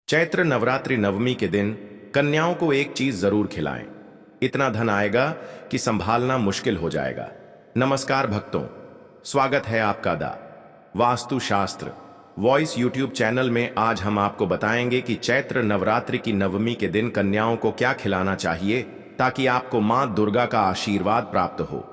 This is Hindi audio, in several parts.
चैत्र नवरात्रि नवमी के दिन कन्याओं को एक चीज जरूर खिलाएं। इतना धन आएगा कि संभालना मुश्किल हो जाएगा। नमस्कार भक्तों, स्वागत है आपका दा वास्तु शास्त्र वॉइस यूट्यूब चैनल में। आज हम आपको बताएंगे कि चैत्र नवरात्रि की नवमी के दिन कन्याओं को क्या खिलाना चाहिए ताकि आपको मां दुर्गा का आशीर्वाद प्राप्त हो।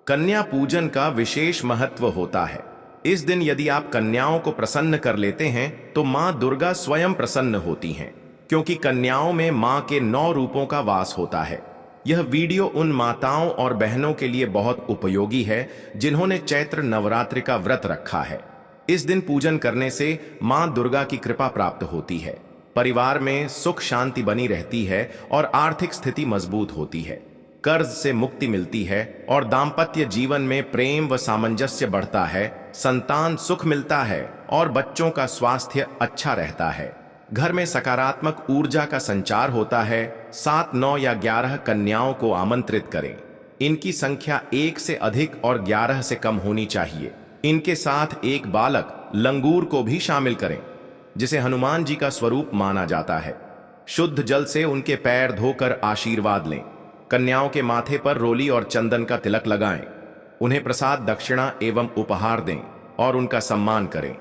कन्या पूजन का विशेष महत्व होता है। इस दिन यदि आप कन्याओं को प्रसन्न कर लेते हैं तो मां दुर्गा स्वयं प्रसन्न होती हैं, क्योंकि कन्याओं में मां के 9 रूपों का वास होता है। यह वीडियो उन माताओं और बहनों के लिए बहुत उपयोगी है जिन्होंने चैत्र नवरात्रि का व्रत रखा है। इस दिन पूजन करने से मां दुर्गा की कृपा प्राप्त होती है, परिवार में सुख शांति बनी रहती है और आर्थिक स्थिति मजबूत होती है। कर्ज से मुक्ति मिलती है और दाम्पत्य जीवन में प्रेम व सामंजस्य बढ़ता है। संतान सुख मिलता है और बच्चों का स्वास्थ्य अच्छा रहता है। घर में सकारात्मक ऊर्जा का संचार होता है। 7, 9 या 11 कन्याओं को आमंत्रित करें। इनकी संख्या 1 से अधिक और 11 से कम होनी चाहिए। इनके साथ एक बालक लंगूर को भी शामिल करें, जिसे हनुमान जी का स्वरूप माना जाता है। शुद्ध जल से उनके पैर धोकर आशीर्वाद लें। कन्याओं के माथे पर रोली और चंदन का तिलक लगाएं। उन्हें प्रसाद, दक्षिणा एवं उपहार दें और उनका सम्मान करें।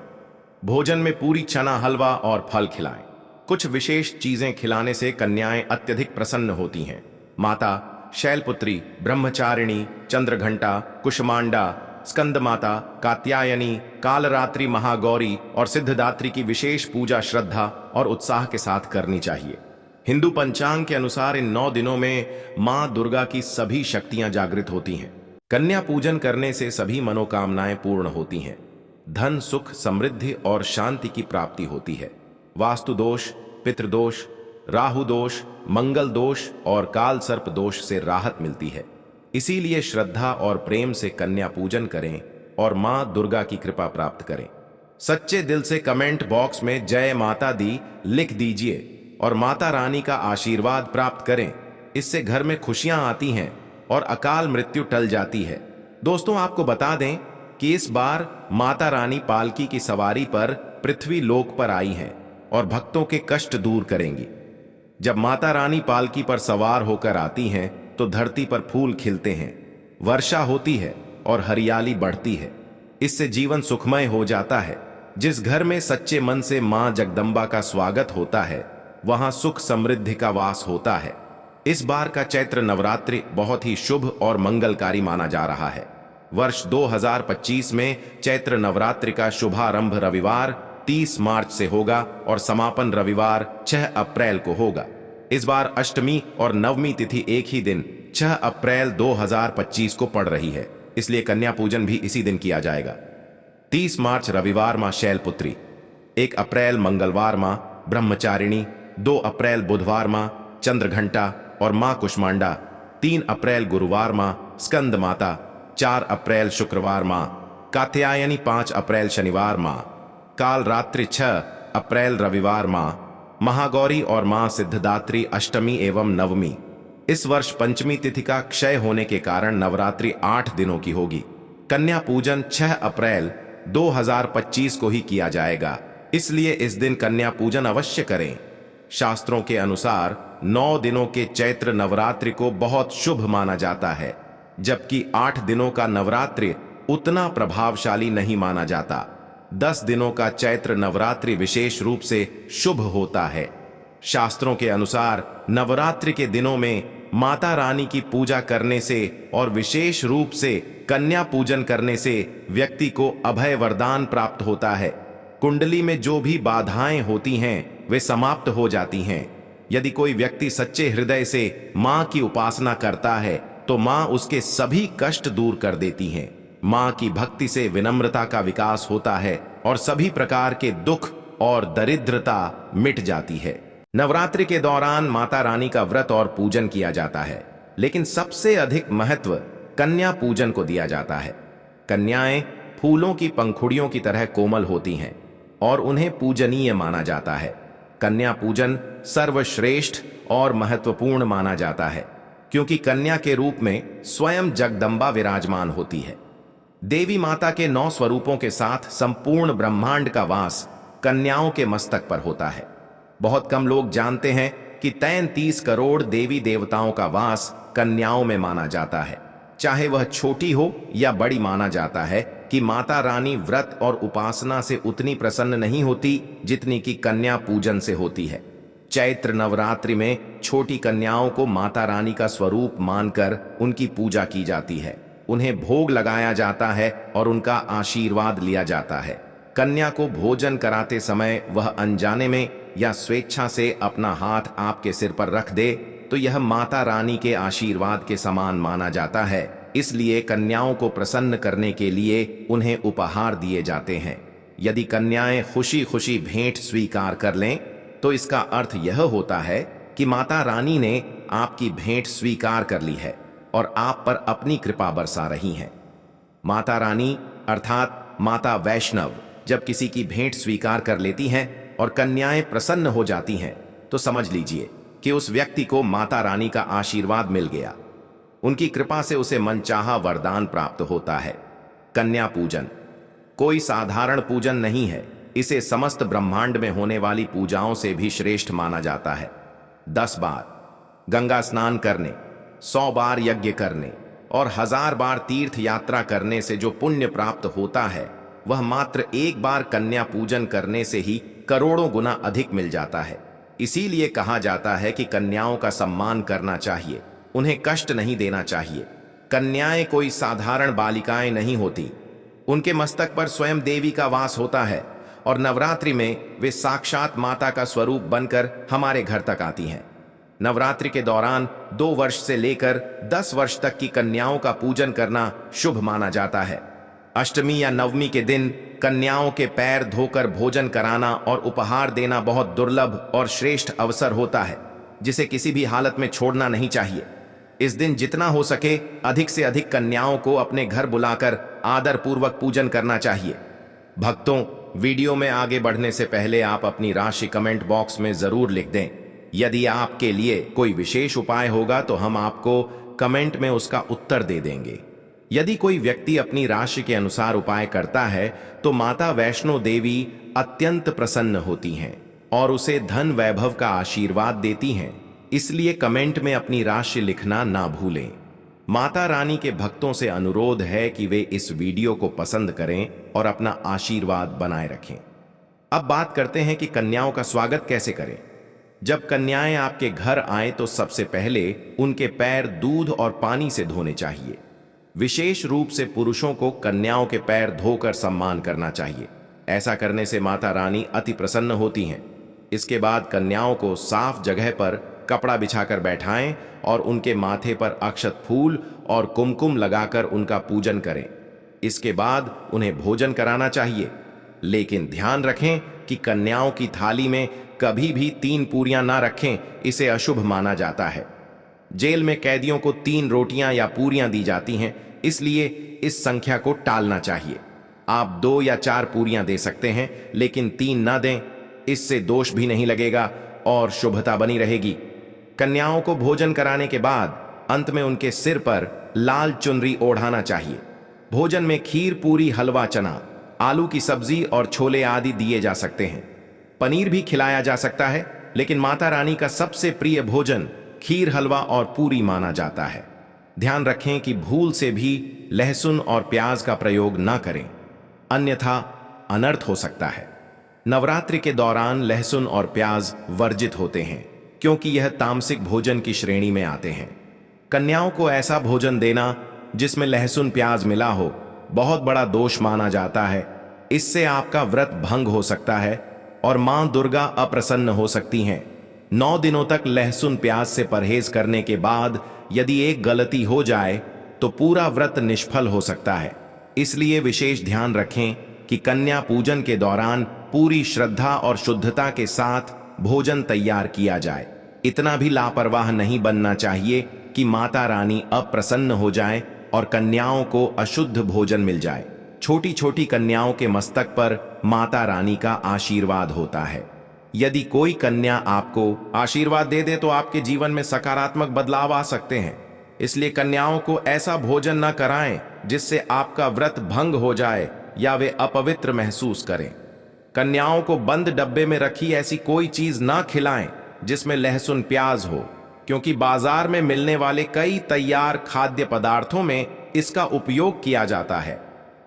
भोजन में पूरी, चना, हलवा और फल खिलाएं। कुछ विशेष चीजें खिलाने से कन्याएं अत्यधिक प्रसन्न होती हैं। माता शैलपुत्री, ब्रह्मचारिणी, चंद्रघंटा, कुष्मांडा, स्कंद माता, कात्यायनी, कालरात्रि, महागौरी और सिद्धदात्री की विशेष पूजा श्रद्धा और उत्साह के साथ करनी चाहिए। हिंदू पंचांग के अनुसार इन 9 दिनों में मां दुर्गा की सभी शक्तियां जागृत होती हैं। कन्या पूजन करने से सभी मनोकामनाएं पूर्ण होती हैं। धन, सुख, समृद्धि और शांति की प्राप्ति होती है। वास्तु दोष, पितृदोष, राहु दोष, मंगल दोष और काल सर्प दोष से राहत मिलती है। इसीलिए श्रद्धा और प्रेम से कन्या पूजन करें और मां दुर्गा की कृपा प्राप्त करें। सच्चे दिल से कमेंट बॉक्स में जय माता दी लिख दीजिए और माता रानी का आशीर्वाद प्राप्त करें। इससे घर में खुशियां आती हैं और अकाल मृत्यु टल जाती है। दोस्तों, आपको बता दें कि इस बार माता रानी पालकी की सवारी पर पृथ्वी लोक पर आई हैं और भक्तों के कष्ट दूर करेंगी। जब माता रानी पालकी पर सवार होकर आती हैं तो धरती पर फूल खिलते हैं, वर्षा होती है और हरियाली बढ़ती है। इससे जीवन सुखमय हो जाता है। जिस घर में सच्चे मन से मां जगदम्बा का स्वागत होता है वहां सुख समृद्धि का वास होता है। इस बार का चैत्र नवरात्रि बहुत ही शुभ और मंगलकारी माना जा रहा है। वर्ष 2025 में चैत्र नवरात्रि का शुभारंभ रविवार 30 मार्च से होगा और समापन रविवार 6 अप्रैल को होगा। इस बार अष्टमी और नवमी तिथि एक ही दिन 6 अप्रैल 2025 को पड़ रही है, इसलिए कन्या पूजन भी इसी दिन किया जाएगा। 30 मार्च रविवार मां शैलपुत्री, 1 अप्रैल मंगलवार मां ब्रह्मचारिणी, 2 अप्रैल बुधवार मां चंद्रघंटा और मां कुष्मांडा, 3 अप्रैल गुरुवार मां स्कंद माता, 4 अप्रैल शुक्रवार मां कात्यायनी, 5 अप्रैल शनिवार मां काल रात्रि, 6 अप्रैल रविवार मां महागौरी और मां सिद्धदात्री अष्टमी एवं नवमी। इस वर्ष पंचमी तिथि का क्षय होने के कारण नवरात्रि 8 दिनों की होगी। कन्या पूजन 6 अप्रैल 2025 को ही किया जाएगा, इसलिए इस दिन कन्या पूजन अवश्य करें। शास्त्रों के अनुसार 9 दिनों के चैत्र नवरात्रि को बहुत शुभ माना जाता है, जबकि 8 दिनों का नवरात्रि उतना प्रभावशाली नहीं माना जाता। 10 दिनों का चैत्र नवरात्रि विशेष रूप से शुभ होता है। शास्त्रों के अनुसार नवरात्रि के दिनों में माता रानी की पूजा करने से और विशेष रूप से कन्या पूजन करने से व्यक्ति को अभय वरदान प्राप्त होता है। कुंडली में जो भी बाधाएं होती हैं वे समाप्त हो जाती हैं। यदि कोई व्यक्ति सच्चे हृदय से मां की उपासना करता है तो मां उसके सभी कष्ट दूर कर देती हैं। मां की भक्ति से विनम्रता का विकास होता है और सभी प्रकार के दुख और दरिद्रता मिट जाती है। नवरात्रि के दौरान माता रानी का व्रत और पूजन किया जाता है, लेकिन सबसे अधिक महत्व कन्या पूजन को दिया जाता है। कन्याएं फूलों की पंखुड़ियों की तरह कोमल होती हैं और उन्हें पूजनीय माना जाता है। कन्या पूजन सर्वश्रेष्ठ और महत्वपूर्ण माना जाता है, क्योंकि कन्या के रूप में स्वयं जगदम्बा विराजमान होती है। देवी माता के 9 स्वरूपों के साथ संपूर्ण ब्रह्मांड का वास कन्याओं के मस्तक पर होता है। बहुत कम लोग जानते हैं कि 33 करोड़ देवी देवताओं का वास कन्याओं में माना जाता है। चाहे वह छोटी हो या बड़ी, माना जाता है कि माता रानी व्रत और उपासना से उतनी प्रसन्न नहीं होती जितनी कि कन्या पूजन से होती है। चैत्र नवरात्रि में छोटी कन्याओं को माता रानी का स्वरूप मानकर उनकी पूजा की जाती है। उन्हें भोग लगाया जाता है और उनका आशीर्वाद लिया जाता है। कन्या को भोजन कराते समय वह अनजाने में या स्वेच्छा से अपना हाथ आपके सिर पर रख दे तो यह माता रानी के आशीर्वाद के समान माना जाता है। इसलिए कन्याओं को प्रसन्न करने के लिए उन्हें उपहार दिए जाते हैं। यदि कन्याएं खुशी खुशी भेंट स्वीकार कर लें तो इसका अर्थ यह होता है कि माता रानी ने आपकी भेंट स्वीकार कर ली है और आप पर अपनी कृपा बरसा रही हैं। माता रानी अर्थात माता वैष्णव जब किसी की भेंट स्वीकार कर लेती हैं और कन्याएं प्रसन्न हो जाती हैं तो समझ लीजिए कि उस व्यक्ति को माता रानी का आशीर्वाद मिल गया। उनकी कृपा से उसे मनचाहा वरदान प्राप्त होता है। कन्या पूजन कोई साधारण पूजन नहीं है। इसे समस्त ब्रह्मांड में होने वाली पूजाओं से भी श्रेष्ठ माना जाता है। 10 बार गंगा स्नान करने, 100 बार यज्ञ करने और 1000 बार तीर्थ यात्रा करने से जो पुण्य प्राप्त होता है वह मात्र एक बार कन्या पूजन करने से ही करोड़ों गुना अधिक मिल जाता है। इसीलिए कहा जाता है कि कन्याओं का सम्मान करना चाहिए, उन्हें कष्ट नहीं देना चाहिए। कन्याएं कोई साधारण बालिकाएं नहीं होती। उनके मस्तक पर स्वयं देवी का वास होता है और नवरात्रि में वे साक्षात माता का स्वरूप बनकर हमारे घर तक आती हैं। नवरात्रि के दौरान 2 वर्ष से लेकर 10 वर्ष तक की कन्याओं का पूजन करना शुभ माना जाता है। अष्टमी या नवमी के दिन कन्याओं के पैर धोकर भोजन कराना और उपहार देना बहुत दुर्लभ और श्रेष्ठ अवसर होता है, जिसे किसी भी हालत में छोड़ना नहीं चाहिए। इस दिन जितना हो सके अधिक से अधिक कन्याओं को अपने घर बुलाकर आदर पूर्वक पूजन करना चाहिए। भक्तों, वीडियो में आगे बढ़ने से पहले आप अपनी राशि कमेंट बॉक्स में जरूर लिख दें। यदि आपके लिए कोई विशेष उपाय होगा तो हम आपको कमेंट में उसका उत्तर दे देंगे। यदि कोई व्यक्ति अपनी राशि के अनुसार उपाय करता है तो माता वैष्णो देवी अत्यंत प्रसन्न होती हैं और उसे धन वैभव का आशीर्वाद देती हैं। इसलिए कमेंट में अपनी राशि लिखना ना भूलें। माता रानी के भक्तों से अनुरोध है कि वे इस वीडियो को पसंद करें और अपना आशीर्वाद बनाए रखें। अब बात करते हैं कि कन्याओं का स्वागत कैसे करें। जब कन्याएं आपके घर आएं तो सबसे पहले उनके पैर दूध और पानी से धोने चाहिए। विशेष रूप से पुरुषों को कन्याओं के पैर धोकर सम्मान करना चाहिए। ऐसा करने से माता रानी अति प्रसन्न होती हैं। इसके बाद कन्याओं को साफ जगह पर कपड़ा बिछाकर बैठाएं और उनके माथे पर अक्षत फूल और कुमकुम लगाकर उनका पूजन करें। इसके बाद उन्हें भोजन कराना चाहिए, लेकिन ध्यान रखें कि कन्याओं की थाली में कभी भी 3 पूरियां ना रखें, इसे अशुभ माना जाता है। जेल में कैदियों को 3 रोटियां या पूरियां दी जाती हैं, इसलिए इस संख्या को टालना चाहिए। आप 2 या 4 पूरियां दे सकते हैं, लेकिन 3 ना दें। इससे दोष भी नहीं लगेगा और शुभता बनी रहेगी। कन्याओं को भोजन कराने के बाद अंत में उनके सिर पर लाल चुनरी ओढ़ाना चाहिए। भोजन में खीर, पूरी, हलवा, चना, आलू की सब्जी और छोले आदि दिए जा सकते हैं। पनीर भी खिलाया जा सकता है, लेकिन माता रानी का सबसे प्रिय भोजन खीर, हलवा और पूरी माना जाता है। ध्यान रखें कि भूल से भी लहसुन और प्याज का प्रयोग ना करें, अन्यथा अनर्थ हो सकता है। नवरात्रि के दौरान लहसुन और प्याज वर्जित होते हैं, क्योंकि यह तामसिक भोजन की श्रेणी में आते हैं। कन्याओं को ऐसा भोजन देना जिसमें लहसुन प्याज मिला हो बहुत बड़ा दोष माना जाता है। इससे आपका व्रत भंग हो सकता है और मां दुर्गा अप्रसन्न हो सकती हैं। 9 दिनों तक लहसुन प्याज से परहेज करने के बाद यदि एक गलती हो जाए तो पूरा व्रत निष्फल हो सकता है। इसलिए विशेष ध्यान रखें कि कन्या पूजन के दौरान पूरी श्रद्धा और शुद्धता के साथ भोजन तैयार किया जाए। इतना भी लापरवाह नहीं बनना चाहिए कि माता रानी अप्रसन्न हो जाए और कन्याओं को अशुद्ध भोजन मिल जाए। छोटी छोटी कन्याओं के मस्तक पर माता रानी का आशीर्वाद होता है। यदि कोई कन्या आपको आशीर्वाद दे दे तो आपके जीवन में सकारात्मक बदलाव आ सकते हैं। इसलिए कन्याओं को ऐसा भोजन न कराएं जिससे आपका व्रत भंग हो जाए या वे अपवित्र महसूस करें। कन्याओं को बंद डब्बे में रखी ऐसी कोई चीज ना खिलाएं जिसमें लहसुन प्याज हो, क्योंकि बाजार में मिलने वाले कई तैयार खाद्य पदार्थों में इसका उपयोग किया जाता है।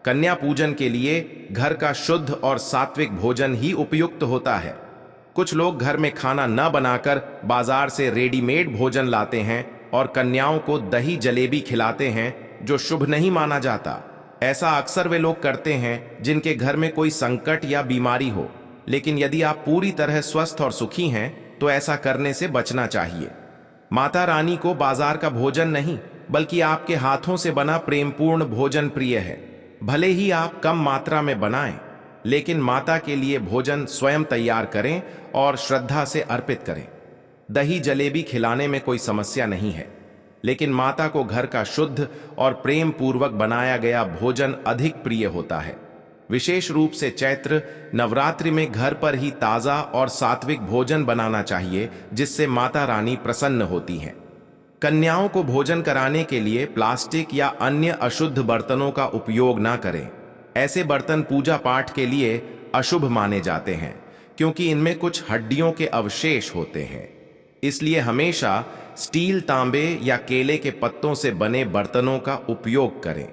कन्या पूजन के लिए घर का शुद्ध और सात्विक भोजन ही उपयुक्त होता है। कुछ लोग घर में खाना न बनाकर बाजार से रेडीमेड भोजन लाते हैं और कन्याओं को दही जलेबी खिलाते हैं, जो शुभ नहीं माना जाता। ऐसा अक्सर वे लोग करते हैं जिनके घर में कोई संकट या बीमारी हो, लेकिन यदि आप पूरी तरह स्वस्थ और सुखी हैं तो ऐसा करने से बचना चाहिए। माता रानी को बाजार का भोजन नहीं बल्कि आपके हाथों से बना प्रेमपूर्ण भोजन प्रिय है। भले ही आप कम मात्रा में बनाएं, लेकिन माता के लिए भोजन स्वयं तैयार करें और श्रद्धा से अर्पित करें। दही जलेबी खिलाने में कोई समस्या नहीं है, लेकिन माता को घर का शुद्ध और प्रेम पूर्वक बनाया गया भोजन अधिक प्रिय होता है। विशेष रूप से चैत्र नवरात्रि में घर पर ही ताजा और सात्विक भोजन बनाना चाहिए, जिससे माता रानी प्रसन्न होती हैं। कन्याओं को भोजन कराने के लिए प्लास्टिक या अन्य अशुद्ध बर्तनों का उपयोग ना करें। ऐसे बर्तन पूजा पाठ के लिए अशुभ माने जाते हैं, क्योंकि इनमें कुछ हड्डियों के अवशेष होते हैं। इसलिए हमेशा स्टील, तांबे या केले के पत्तों से बने बर्तनों का उपयोग करें।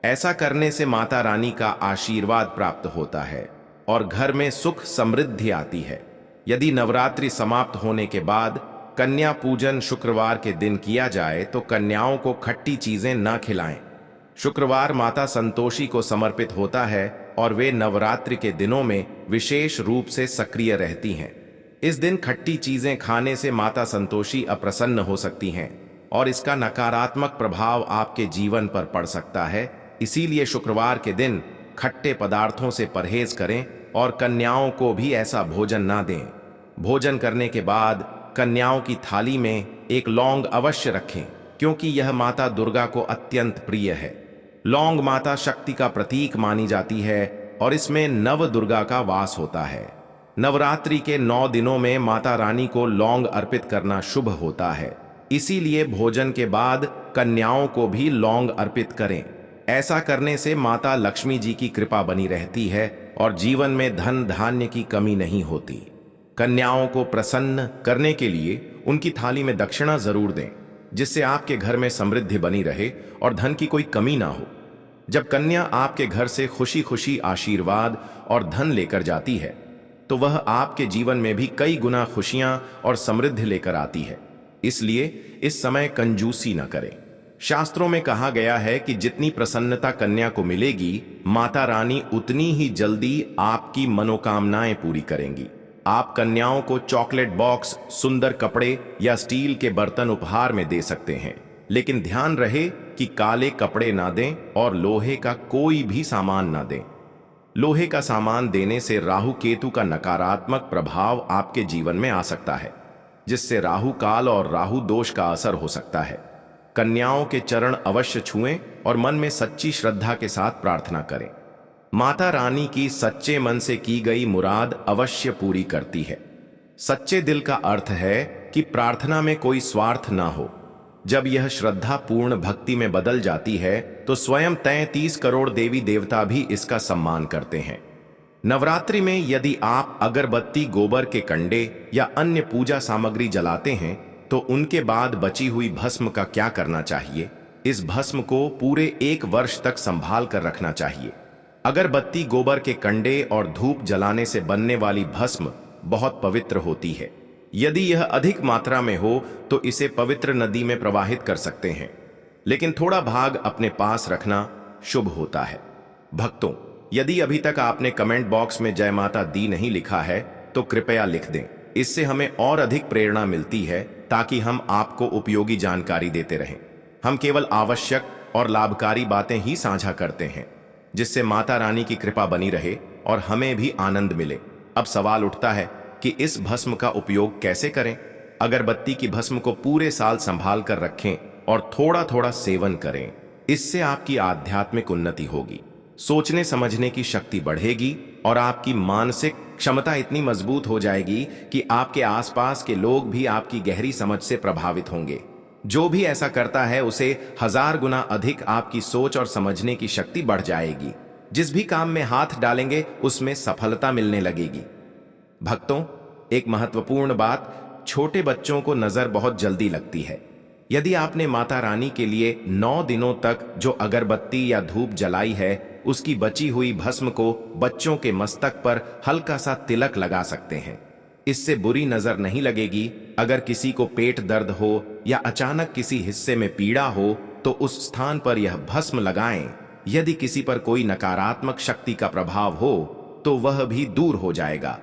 ऐसा करने से माता रानी का आशीर्वाद प्राप्त होता है और घर में सुख समृद्धि आती है। यदि नवरात्रि समाप्त होने के बाद कन्या पूजन शुक्रवार के दिन किया जाए तो कन्याओं को खट्टी चीजें न खिलाएं। शुक्रवार माता संतोषी को समर्पित होता है और वे नवरात्रि के दिनों में विशेष रूप से सक्रिय रहती हैं। इस दिन खट्टी चीजें खाने से माता संतोषी अप्रसन्न हो सकती हैं और इसका नकारात्मक प्रभाव आपके जीवन पर पड़ सकता है। इसीलिए शुक्रवार के दिन खट्टे पदार्थों से परहेज करें और कन्याओं को भी ऐसा भोजन ना दें। भोजन करने के बाद कन्याओं की थाली में एक लौंग अवश्य रखें, क्योंकि यह माता दुर्गा को अत्यंत प्रिय है। लौंग माता शक्ति का प्रतीक मानी जाती है और इसमें नव दुर्गा का वास होता है। नवरात्रि के 9 दिनों में माता रानी को लौंग अर्पित करना शुभ होता है। इसीलिए भोजन के बाद कन्याओं को भी लौंग अर्पित करें। ऐसा करने से माता लक्ष्मी जी की कृपा बनी रहती है और जीवन में धन धान्य की कमी नहीं होती। कन्याओं को प्रसन्न करने के लिए उनकी थाली में दक्षिणा जरूर दें, जिससे आपके घर में समृद्धि बनी रहे और धन की कोई कमी ना हो। जब कन्या आपके घर से खुशी खुशी आशीर्वाद और धन लेकर जाती है, तो वह आपके जीवन में भी कई गुना खुशियां और समृद्धि लेकर आती है। इसलिए इस समय कंजूसी न करें। शास्त्रों में कहा गया है कि जितनी प्रसन्नता कन्या को मिलेगी, माता रानी उतनी ही जल्दी आपकी मनोकामनाएं पूरी करेंगी। आप कन्याओं को चॉकलेट बॉक्स, सुंदर कपड़े या स्टील के बर्तन उपहार में दे सकते हैं, लेकिन ध्यान रहे कि काले कपड़े ना दें और लोहे का कोई भी सामान ना दें। लोहे का सामान देने से राहु केतु का नकारात्मक प्रभाव आपके जीवन में आ सकता है, जिससे राहु काल और राहु दोष का असर हो सकता है। कन्याओं के चरण अवश्य छुएं और मन में सच्ची श्रद्धा के साथ प्रार्थना करें। माता रानी की सच्चे मन से की गई मुराद अवश्य पूरी करती है। सच्चे दिल का अर्थ है कि प्रार्थना में कोई स्वार्थ ना हो। जब यह श्रद्धा पूर्ण भक्ति में बदल जाती है तो स्वयं 33 करोड़ देवी देवता भी इसका सम्मान करते हैं। नवरात्रि में यदि आप अगरबत्ती, गोबर के कंडे या अन्य पूजा सामग्री जलाते हैं तो उनके बाद बची हुई भस्म का क्या करना चाहिए? इस भस्म को पूरे 1 वर्ष तक संभाल कर रखना चाहिए। अगरबत्ती, गोबर के कंडे और धूप जलाने से बनने वाली भस्म बहुत पवित्र होती है। यदि यह अधिक मात्रा में हो तो इसे पवित्र नदी में प्रवाहित कर सकते हैं, लेकिन थोड़ा भाग अपने पास रखना शुभ होता है। भक्तों, यदि अभी तक आपने कमेंट बॉक्स में जय माता दी नहीं लिखा है तो कृपया लिख दें। इससे हमें और अधिक प्रेरणा मिलती है ताकि हम आपको उपयोगी जानकारी देते रहें। हम केवल आवश्यक और लाभकारी बातें ही साझा करते हैं, जिससे माता रानी की कृपा बनी रहे और हमें भी आनंद मिले। अब सवाल उठता है कि इस भस्म का उपयोग कैसे करें? अगरबत्ती की भस्म को पूरे साल संभाल कर रखें और थोड़ा थोड़ा सेवन करें। इससे आपकी आध्यात्मिक उन्नति होगी, सोचने समझने की शक्ति बढ़ेगी और आपकी मानसिक क्षमता इतनी मजबूत हो जाएगी कि आपके आसपास के लोग भी आपकी गहरी समझ से प्रभावित होंगे। जो भी ऐसा करता है उसे 1000 गुना अधिक आपकी सोच और समझने की शक्ति बढ़ जाएगी। जिस भी काम में हाथ डालेंगे उसमें सफलता मिलने लगेगी। भक्तों, एक महत्वपूर्ण बात, छोटे बच्चों को नजर बहुत जल्दी लगती है। यदि आपने माता रानी के लिए 9 दिनों तक जो अगरबत्ती या धूप जलाई है, उसकी बची हुई भस्म को बच्चों के मस्तक पर हल्का सा तिलक लगा सकते हैं। इससे बुरी नजर नहीं लगेगी। अगर किसी को पेट दर्द हो या अचानक किसी हिस्से में पीड़ा हो तो उस स्थान पर यह भस्म लगाएं। यदि किसी पर कोई नकारात्मक शक्ति का प्रभाव हो तो वह भी दूर हो जाएगा।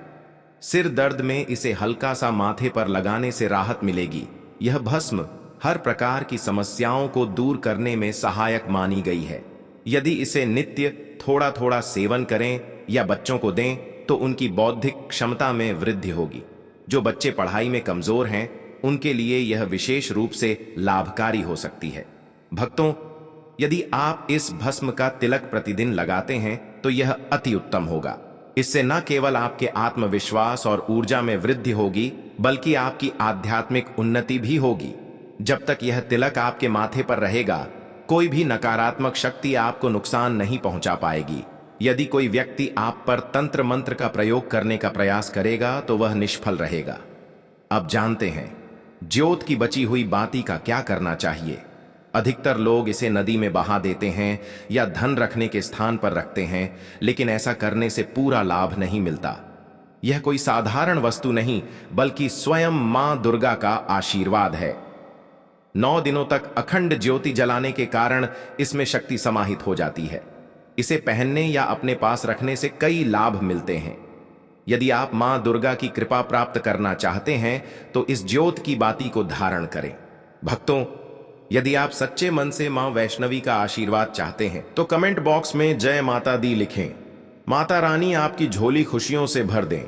सिर दर्द में इसे हल्का सा माथे पर लगाने से राहत मिलेगी। यह भस्म हर प्रकार की समस्याओं को दूर करने में सहायक मानी गई है। यदि इसे नित्य थोड़ा थोड़ा सेवन करें या बच्चों को दें तो उनकी बौद्धिक क्षमता में वृद्धि होगी। जो बच्चे पढ़ाई में कमजोर हैं उनके लिए यह विशेष रूप से लाभकारी हो सकती है। भक्तों, यदि आप इस भस्म का तिलक प्रतिदिन लगाते हैं तो यह अति उत्तम होगा। इससे न केवल आपके आत्मविश्वास और ऊर्जा में वृद्धि होगी बल्कि आपकी आध्यात्मिक उन्नति भी होगी। जब तक यह तिलक आपके माथे पर रहेगा, कोई भी नकारात्मक शक्ति आपको नुकसान नहीं पहुंचा पाएगी। यदि कोई व्यक्ति आप पर तंत्र मंत्र का प्रयोग करने का प्रयास करेगा तो वह निष्फल रहेगा। अब जानते हैं ज्योत की बची हुई बाती का क्या करना चाहिए। अधिकतर लोग इसे नदी में बहा देते हैं या धन रखने के स्थान पर रखते हैं, लेकिन ऐसा करने से पूरा लाभ नहीं मिलता। यह कोई साधारण वस्तु नहीं बल्कि स्वयं मां दुर्गा का आशीर्वाद है। 9 दिनों तक अखंड ज्योति जलाने के कारण इसमें शक्ति समाहित हो जाती है। इसे पहनने या अपने पास रखने से कई लाभ मिलते हैं। यदि आप मां दुर्गा की कृपा प्राप्त करना चाहते हैं तो इस ज्योत की बाती को धारण करें। भक्तों, यदि आप सच्चे मन से मां वैष्णवी का आशीर्वाद चाहते हैं तो कमेंट बॉक्स में जय माता दी लिखें। माता रानी आपकी झोली खुशियों से भर दें।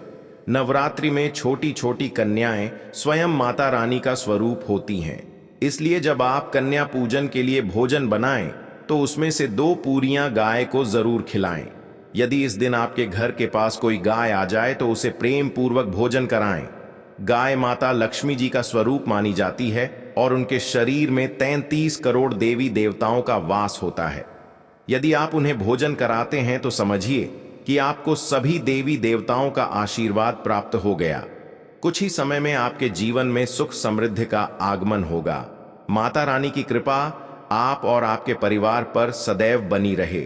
नवरात्रि में छोटी छोटी कन्याएं स्वयं माता रानी का स्वरूप होती हैं। इसलिए जब आप कन्या पूजन के लिए भोजन बनाएं तो उसमें से 2 पूरियां गाय को जरूर खिलाएं। यदि इस दिन आपके घर के पास कोई गाय आ जाए तो उसे प्रेम पूर्वक भोजन कराएं। गाय माता लक्ष्मी जी का स्वरूप मानी जाती है और उनके शरीर में 33 करोड़ देवी देवताओं का वास होता है। यदि आप उन्हें भोजन कराते हैं तो समझिए कि आपको सभी देवी देवताओं का आशीर्वाद प्राप्त हो गया। कुछ ही समय में आपके जीवन में सुख समृद्धि का आगमन होगा। माता रानी की कृपा आप और आपके परिवार पर सदैव बनी रहे।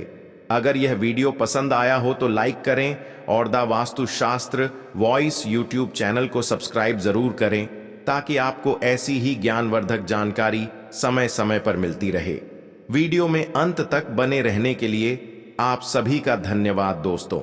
अगर यह वीडियो पसंद आया हो तो लाइक करें और द वास्तु शास्त्र वॉइस यूट्यूब चैनल को सब्सक्राइब जरूर करें ताकि आपको ऐसी ही ज्ञानवर्धक जानकारी समय समय पर मिलती रहे। वीडियो में अंत तक बने रहने के लिए आप सभी का धन्यवाद दोस्तों।